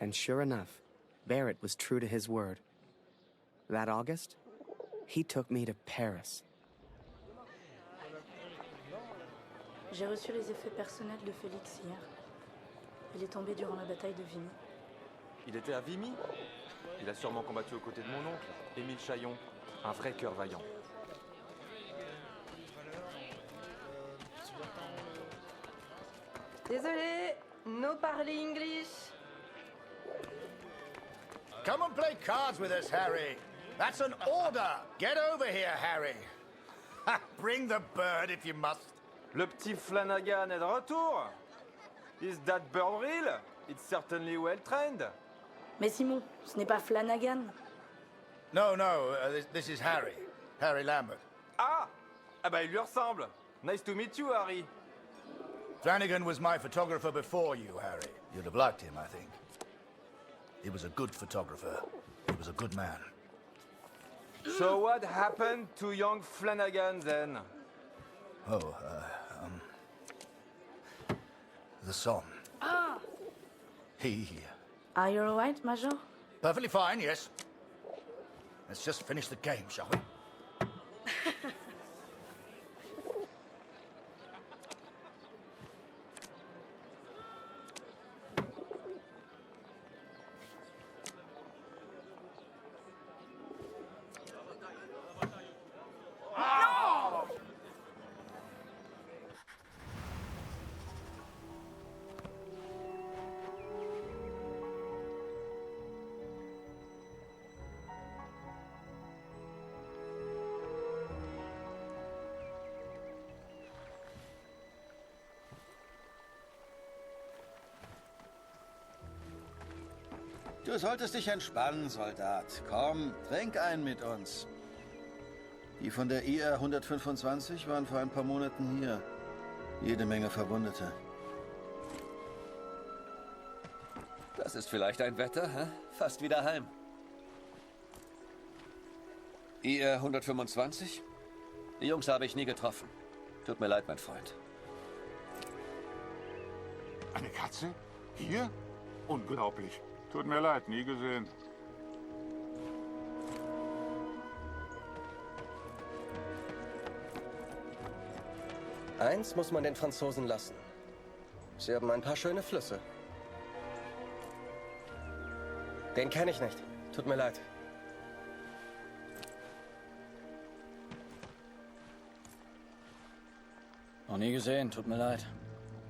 And sure enough, Barrett was true to his word. That August, he took me to Paris. J'ai reçu les effets personnels de Félix hier. Il est tombé durant la bataille de Vimy. Il était à Vimy? Il a sûrement combattu aux côtés de mon oncle, Émile Chaillon, un vrai cœur vaillant. Désolé, no parler English. Come and play cards with us, Harry. That's an order. Get over here, Harry. Bring the bird if you must. Le petit Flanagan est de retour. Is that bird real? It's certainly well trained. Mais Simon, ce n'est pas Flanagan. No, this is Harry. Harry Lambert. Ah! Ah bah il lui ressemble. Nice to meet you, Harry. Flanagan was my photographer before you, Harry. You'd have liked him, I think. He was a good photographer. He was a good man. So what happened to young Flanagan then? Oh, the son. Ah! He... Are you alright, Major? Perfectly fine, yes. Let's just finish the game, shall we? Du solltest dich entspannen, Soldat. Komm, trink einen mit uns. Die von der IR 125 waren vor ein paar Monaten hier. Jede Menge Verwundete. Das ist vielleicht ein Wetter, hä? Fast wieder heim. IR 125? Die Jungs habe ich nie getroffen. Tut mir leid, mein Freund. Eine Katze? Hier? Unglaublich. Tut mir leid, nie gesehen. Eins muss man den Franzosen lassen. Sie haben ein paar schöne Flüsse. Den kenne ich nicht. Tut mir leid. Noch nie gesehen, tut mir leid.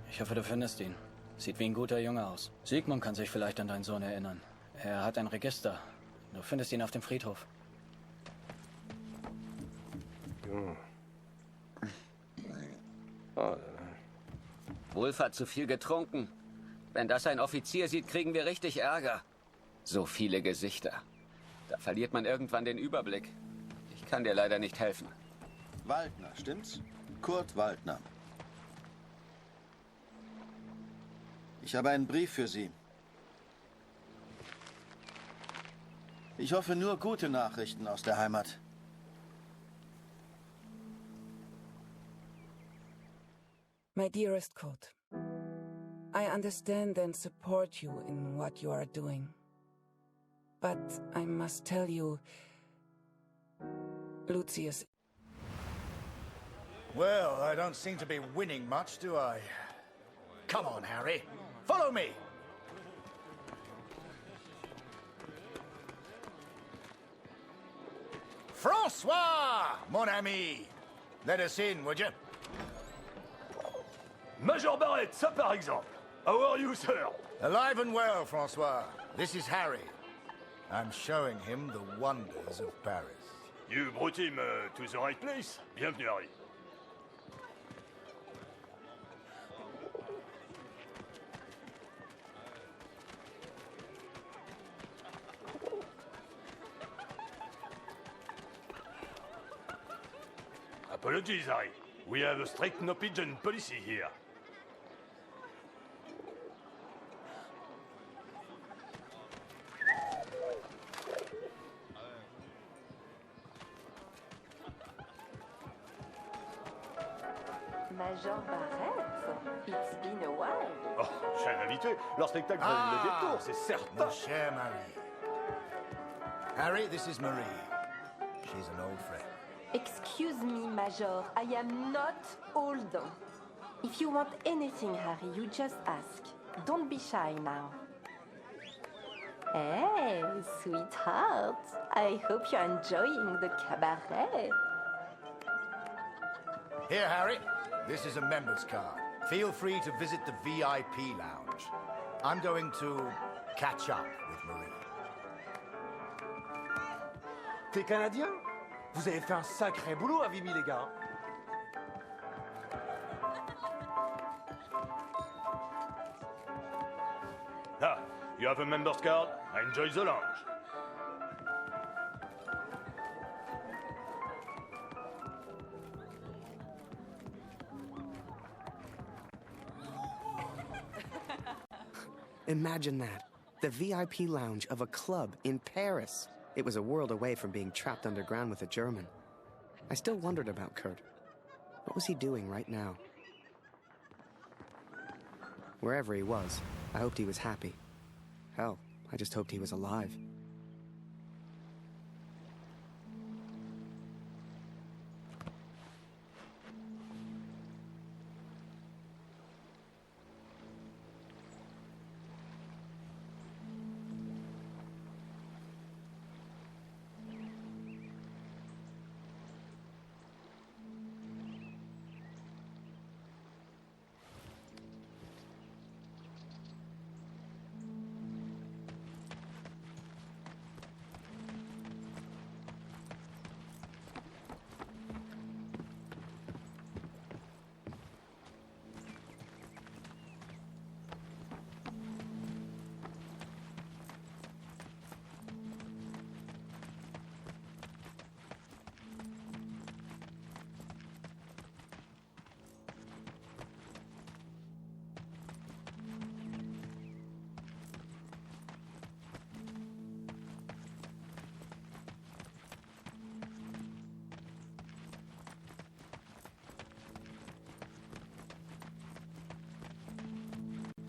Ich hoffe, du findest ihn. Sieht wie ein guter Junge aus. Sigmund kann sich vielleicht an deinen Sohn erinnern. Er hat ein Register. Du findest ihn auf dem Friedhof. Wolf hat zu viel getrunken. Wenn das ein Offizier sieht, kriegen wir richtig Ärger. So viele Gesichter. Da verliert man irgendwann den Überblick. Ich kann dir leider nicht helfen. Waldner, stimmt's? Kurt Waldner. Ich habe einen Brief für Sie. Ich hoffe nur gute Nachrichten aus der Heimat. My dearest Kurt, I understand and support you in what you are doing. But I must tell you, Lucius... Well, I don't seem to be winning much, do I? Come on, Harry. Follow me. François, mon ami. Let us in, would you? Major Barrett, ça par exemple. How are you, sir? Alive and well, François. This is Harry. I'm showing him the wonders of Paris. You brought him to the right place. Bienvenue, Harry. Apologies, Harry. We have a strict no-pigeon policy here. Major Barrett, it's been a while. Oh, chère invité, leur spectacle valait le détour, c'est certain. Ma chère Marie. Harry, this is Marie. She's an old friend. Excuse me, Major, I am not old. If you want anything, Harry, you just ask. Don't be shy now. Hey, sweetheart, I hope you're enjoying the cabaret. Here, Harry. This is a member's card. Feel free to visit the VIP lounge. I'm going to catch up with Marie. T'es Canadien? Vous avez fait un sacré boulot à Vimy, les gars. Ah, you have a member's card? Enjoy the lounge. Imagine that. The VIP lounge of a club in Paris. It was a world away from being trapped underground with a German. I still wondered about Kurt. What was he doing right now? Wherever he was, I hoped he was happy. Hell, I just hoped he was alive.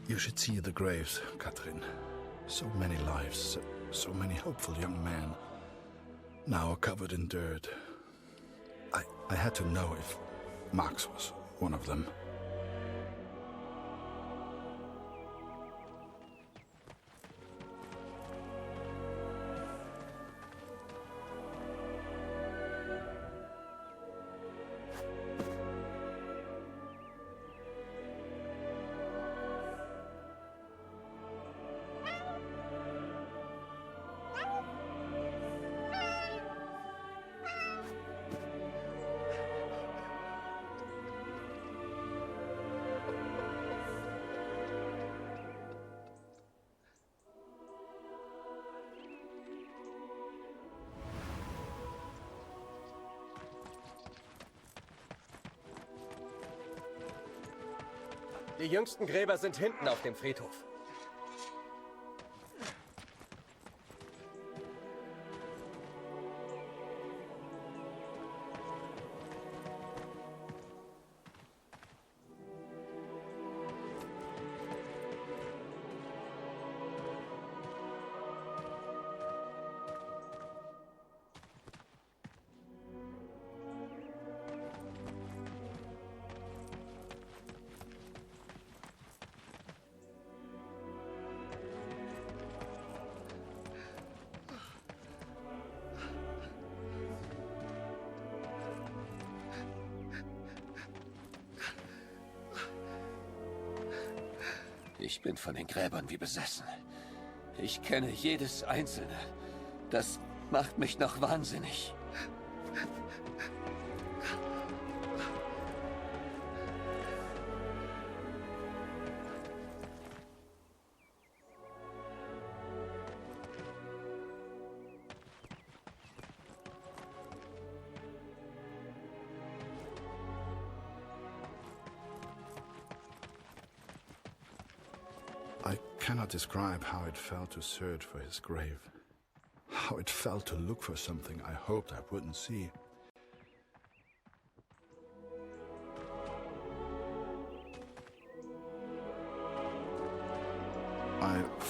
You should see the graves, Catherine. So many lives, so many hopeful young men, now covered in dirt. I had to know if Max was one of them. Die jüngsten Gräber sind hinten auf dem Friedhof. Ich bin von den Gräbern wie besessen. Ich kenne jedes einzelne. Das macht mich noch wahnsinnig. I cannot describe how it felt to search for his grave. How it felt to look for something I hoped I wouldn't see.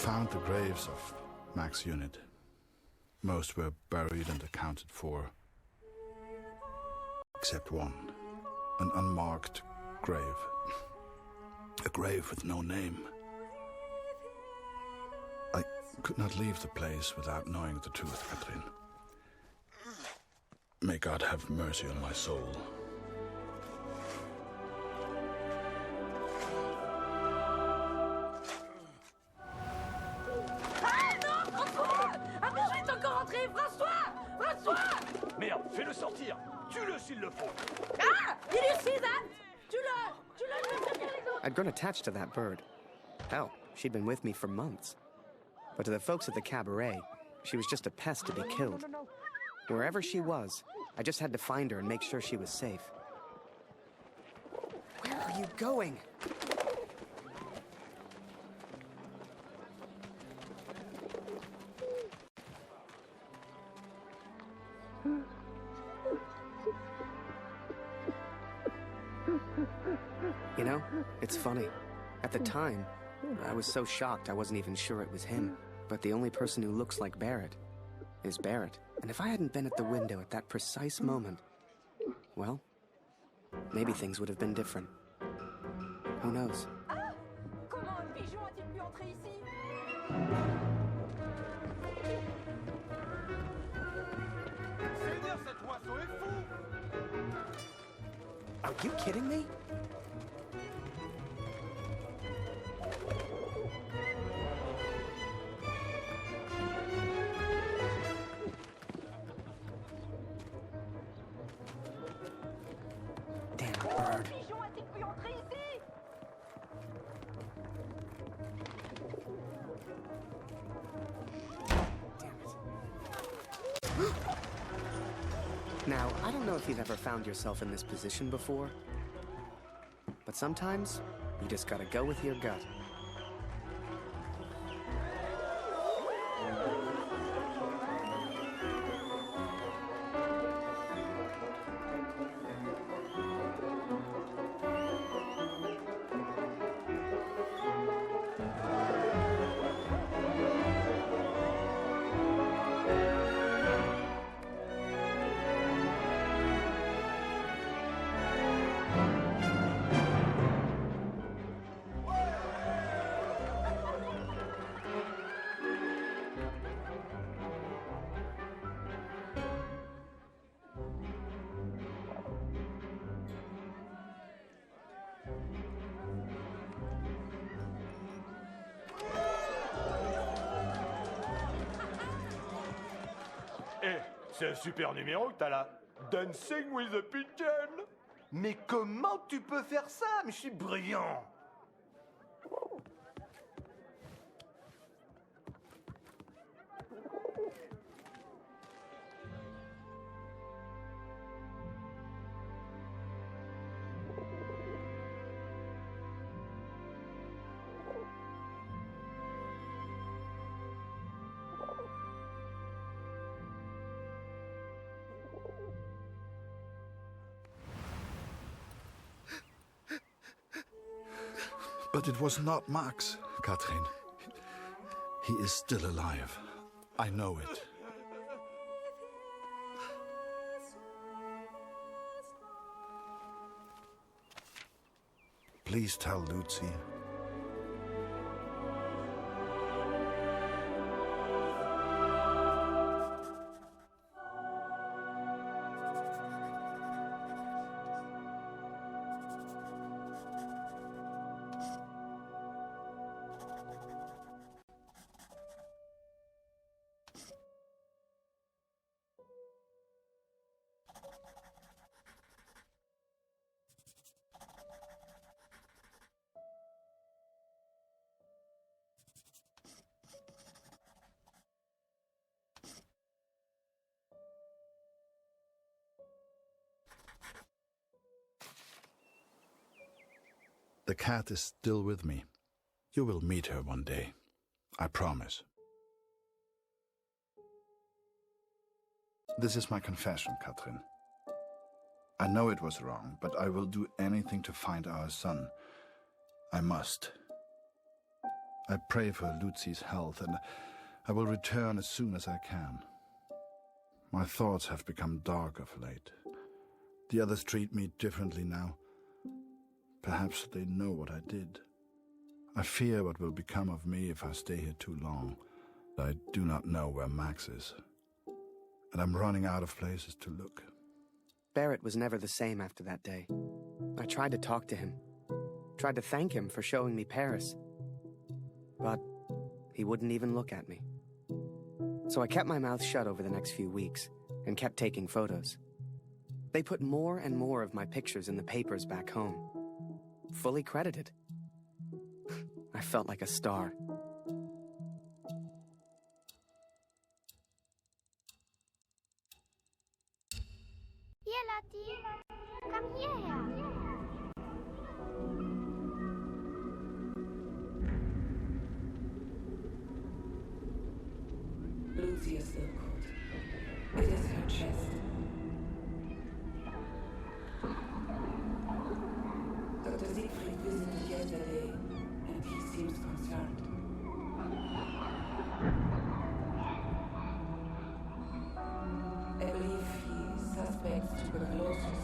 found the graves of Mac's unit. Most were buried and accounted for, except one, an unmarked grave. A grave with no name. I could not leave the place without knowing the truth, Catherine. May God have mercy on my soul. Ah non, François! Ah mais je vais encore rentrer! François! François! Merde, fais-le sortir. Tue-le s'il le faut. Ah! Did you see that? Tu l'as les autres! I'd grown attached to that bird. Hell, she'd been with me for months. But to the folks at the cabaret, she was just a pest to be killed. Wherever she was, I just had to find her and make sure she was safe. Where are you going? You know, it's funny. At the time, I was so shocked I wasn't even sure it was him. But the only person who looks like Barrett is Barrett. And if I hadn't been at the window at that precise moment, well, maybe things would have been different. Who knows? Ah! Comment un pigeon a-t-il pu entrer ici? Seigneur, cet oiseau est fou! Are you kidding me? Damn bird. Pigeon a-t-il pu entrer ici? Now, I don't know if you've ever found yourself in this position before, but sometimes you just gotta go with your gut. Eh, c'est un super numéro que t'as là. Dancing with a Pigeon. Mais comment tu peux faire ça? Mais je suis brillant! But it was not Max, Catherine. He is still alive. I know it. Please tell Lucy. The cat is still with me. You will meet her one day. I promise. This is my confession, Catherine. I know it was wrong, but I will do anything to find our son. I must. I pray for Lucy's health, and I will return as soon as I can. My thoughts have become dark of late. The others treat me differently now. Perhaps they know what I did. I fear what will become of me if I stay here too long. I do not know where Max is, and I'm running out of places to look. Barrett was never the same after that day. I tried to talk to him, tried to thank him for showing me Paris, but he wouldn't even look at me. So I kept my mouth shut over the next few weeks and kept taking photos. They put more and more of my pictures in the papers back home, fully credited. I felt like a star. Here, Lottie. Come hierher. Lucy is still cold. It is her chest. Dr. Siegfried visited yesterday, and he seems concerned. I believe he suspects tuberculosis.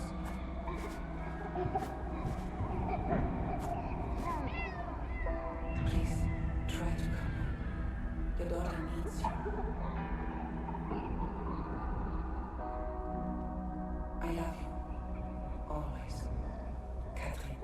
Please, try to come home. Your daughter needs you. I love you. Always. Catherine.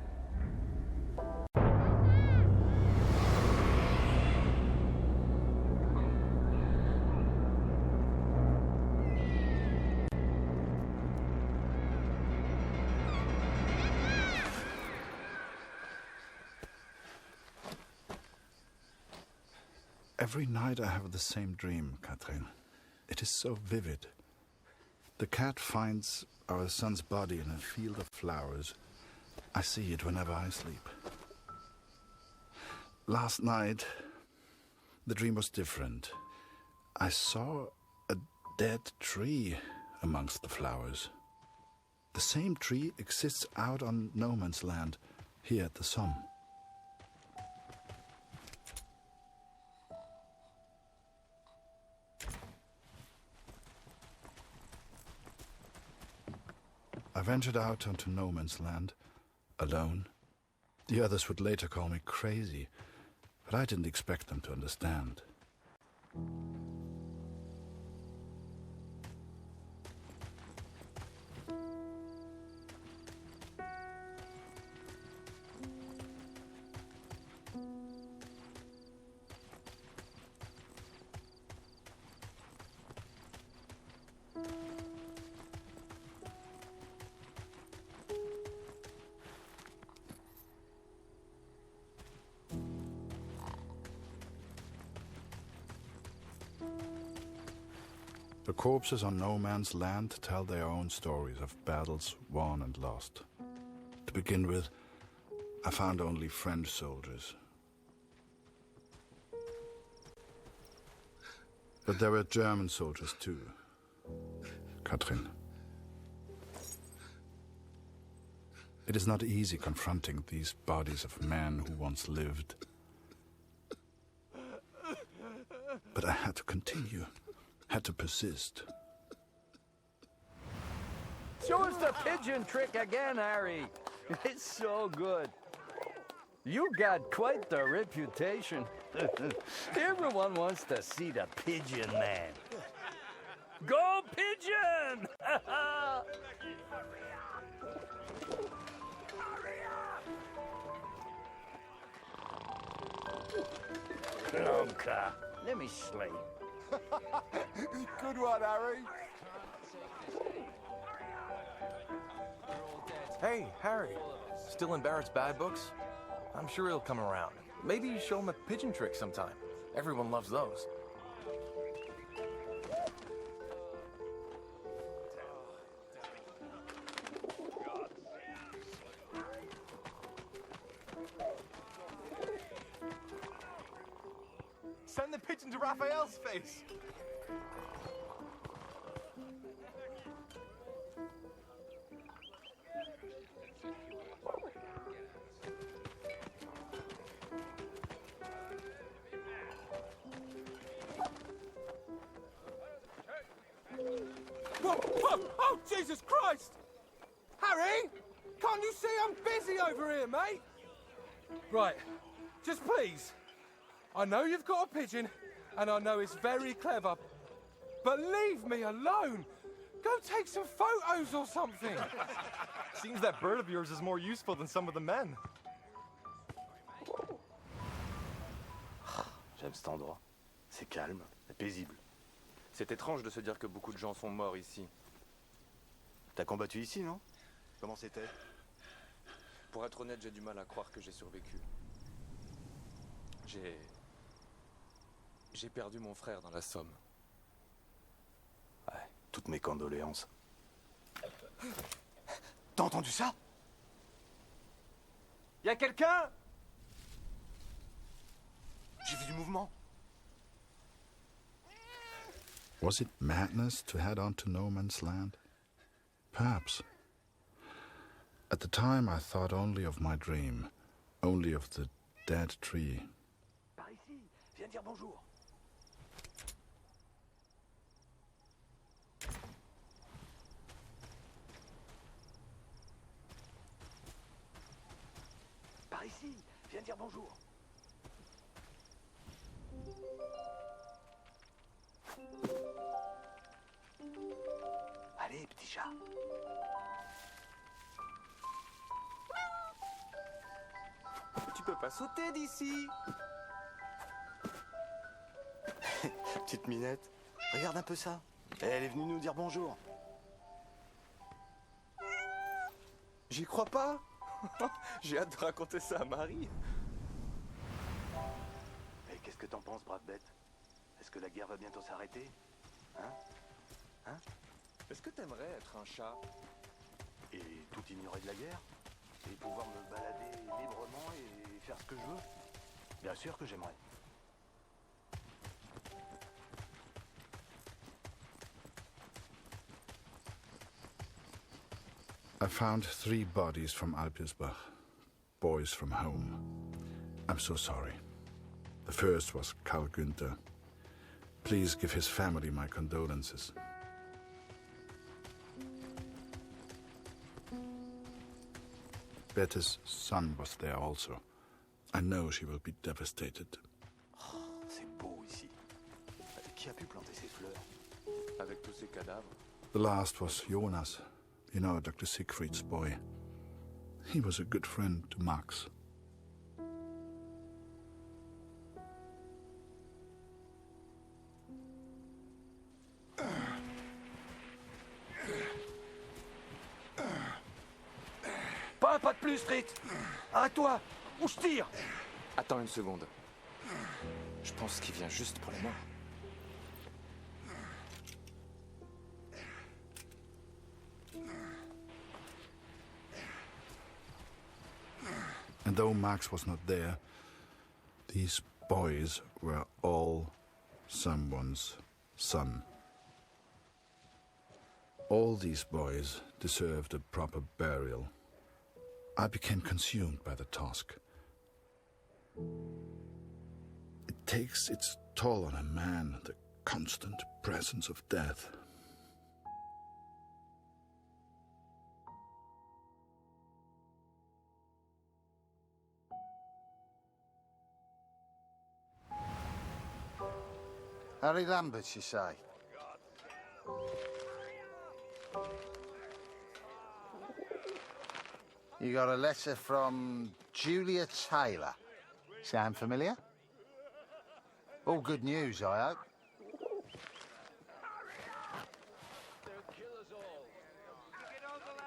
Every night I have the same dream, Catherine. It is so vivid. The cat finds our son's body in a field of flowers. I see it whenever I sleep. Last night, the dream was different. I saw a dead tree amongst the flowers. The same tree exists out on no man's land, here at the Somme. I ventured out onto no man's land, alone. The others would later call me crazy, but I didn't expect them to understand. The corpses on no man's land tell their own stories of battles won and lost. To begin with, I found only French soldiers. But there were German soldiers too. Katrin. It is not easy confronting these bodies of men who once lived. But I had to continue. Had to persist. Show us the pigeon trick again, Harry. It's so good. You got quite the reputation. Everyone wants to see the pigeon man. Go pigeon! Clunker, let me slay. Good one, Harry. Hey, Harry. Still in Barrett's bad books? I'm sure he'll come around. Maybe you show him a pigeon trick sometime. Everyone loves those. Send the pigeon to Raphael's face. Whoa, whoa! Oh, Jesus Christ! Harry! Can't you see I'm busy over here, mate? Right. Just please. I know you've got a pigeon, and I know it's very clever, but leave me alone! Go take some photos or something! Seems that bird of yours is more useful than some of the men. J'aime cet endroit. C'est calme, paisible. C'est étrange de se dire que beaucoup de gens sont morts ici. T'as combattu ici, non? Comment c'était? Pour être honnête, j'ai du mal à croire que j'ai survécu. J'ai perdu mon frère dans la Somme. Ouais, toutes mes condoléances. T'as entendu ça? Y'a quelqu'un? J'ai vu du mouvement. Was it madness to head on to no man's land? Perhaps. At the time I thought only of my dream, only of the dead tree. Par ici, viens dire bonjour. Par ici, viens dire bonjour. Allez, petit chat. Tu peux pas sauter d'ici. Petite minette, regarde un peu ça. Elle est venue nous dire bonjour. J'y crois pas. J'ai hâte de raconter ça à Marie. Et qu'est-ce que t'en penses, brave bête? Est-ce que la guerre va bientôt s'arrêter? Hein? Est-ce que t'aimerais être un chat? Et tout ignorer de la guerre? Et pouvoir me balader librement et faire ce que je veux? Bien sûr que j'aimerais. I found 3 bodies from Alpirsbach, boys from home. I'm so sorry. The first was Karl Günther. Please give his family my condolences. Bette's son was there also. I know she will be devastated. Oh, c'est beau ici. Qui a pu planter ces fleurs? Avec tous ces cadavres. The last was Jonas, you know, Dr. Siegfried's boy. He was a good friend to Max. Pas un pas de plus, Rit! Arrête-toi! Ou je tire! Attends une seconde. Je pense qu'il vient juste pour les morts. And though Max was not there, these boys were all someone's son. All these boys deserved a proper burial. I became consumed by the task. It takes its toll on a man, the constant presence of death. Harry Lambert, you say? You got a letter from Julia Taylor. Sound familiar? All good news, I hope.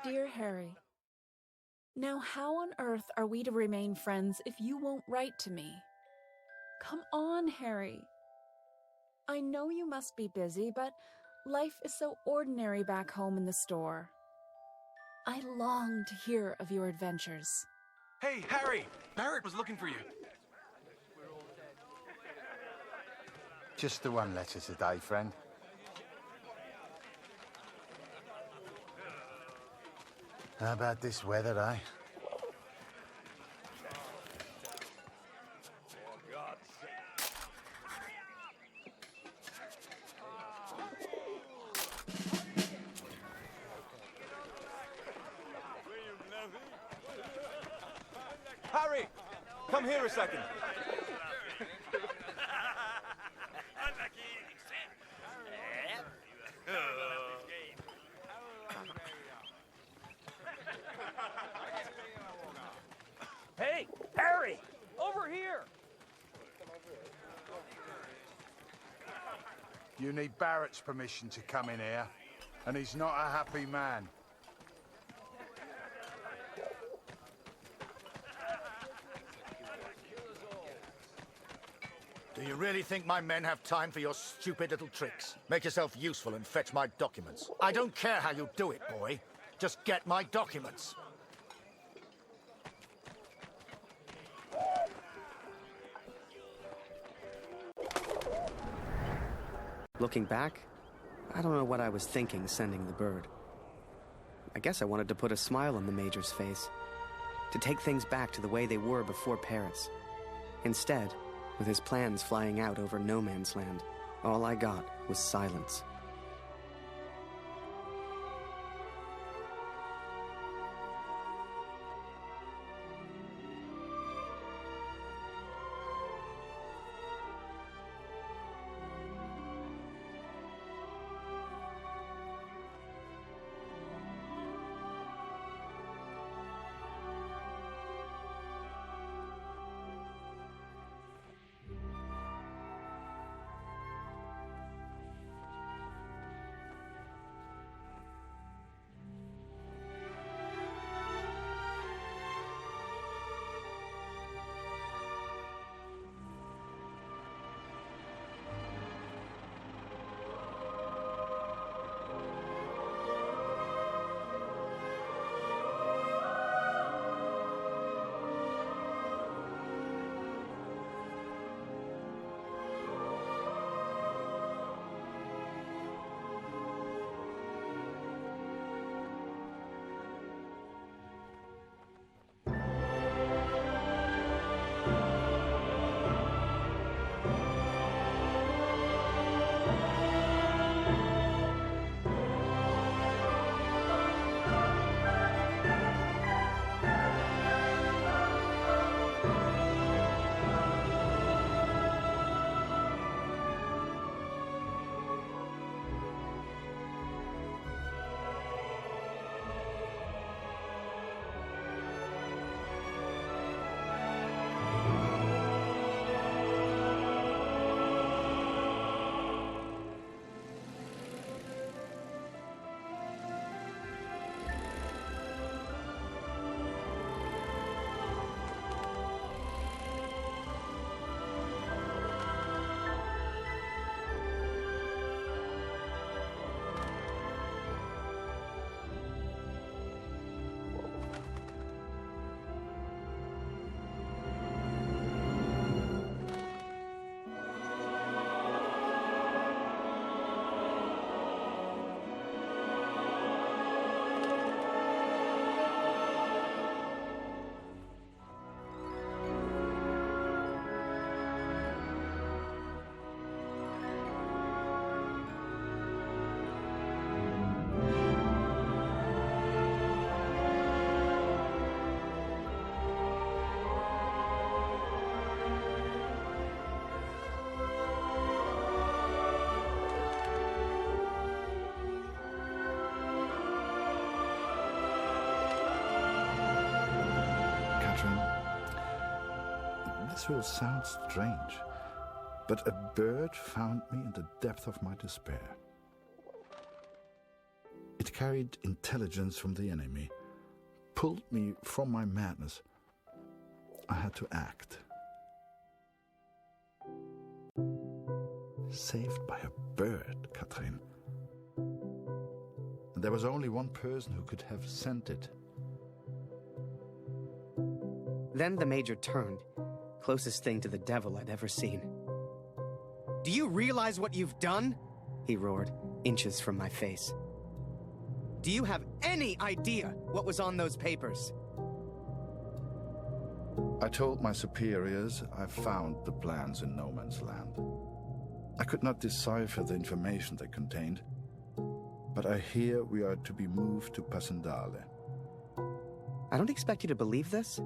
Dear Harry, now how on earth are we to remain friends if you won't write to me? Come on, Harry. I know you must be busy, but life is so ordinary back home in the store. I long to hear of your adventures. Hey, Harry! Barrett was looking for you. Just the one letter today, friend. How about this weather, eh? Harry, come here a second. Hey, Harry! Over here! You need Barrett's permission to come in here, and he's not a happy man. Do you really think my men have time for your stupid little tricks? Make yourself useful and fetch my documents. I don't care how you do it, boy. Just get my documents. Looking back, I don't know what I was thinking sending the bird. I guess I wanted to put a smile on the Major's face, to take things back to the way they were before Paris. Instead, with his plans flying out over no man's land, all I got was silence. This will sound strange, but a bird found me in the depth of my despair. It carried intelligence from the enemy, pulled me from my madness. I had to act. Saved by a bird, Katrin. And there was only one person who could have sent it. Then the Major turned, closest thing to the devil I'd ever seen. "Do you realize what you've done?" he roared, inches from my face. "Do you have any idea what was on those papers?" I told my superiors I found the plans in no man's land. I could not decipher the information they contained, but I hear we are to be moved to Passendale. I don't expect you to believe this,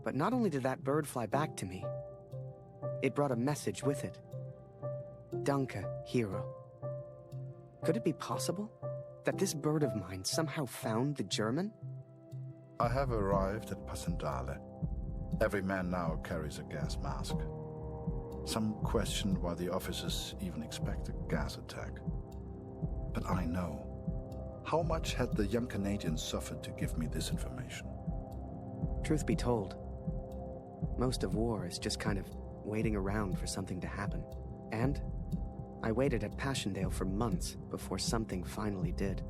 but not only did that bird fly back to me, it brought a message with it. Danke, hero. Could it be possible that this bird of mine somehow found the German? I have arrived at Passendale. Every man now carries a gas mask. Some question why the officers even expect a gas attack. But I know. How much had the young Canadian suffered to give me this information? Truth be told, most of war is just kind of waiting around for something to happen. And I waited at Passchendaele for months before something finally did.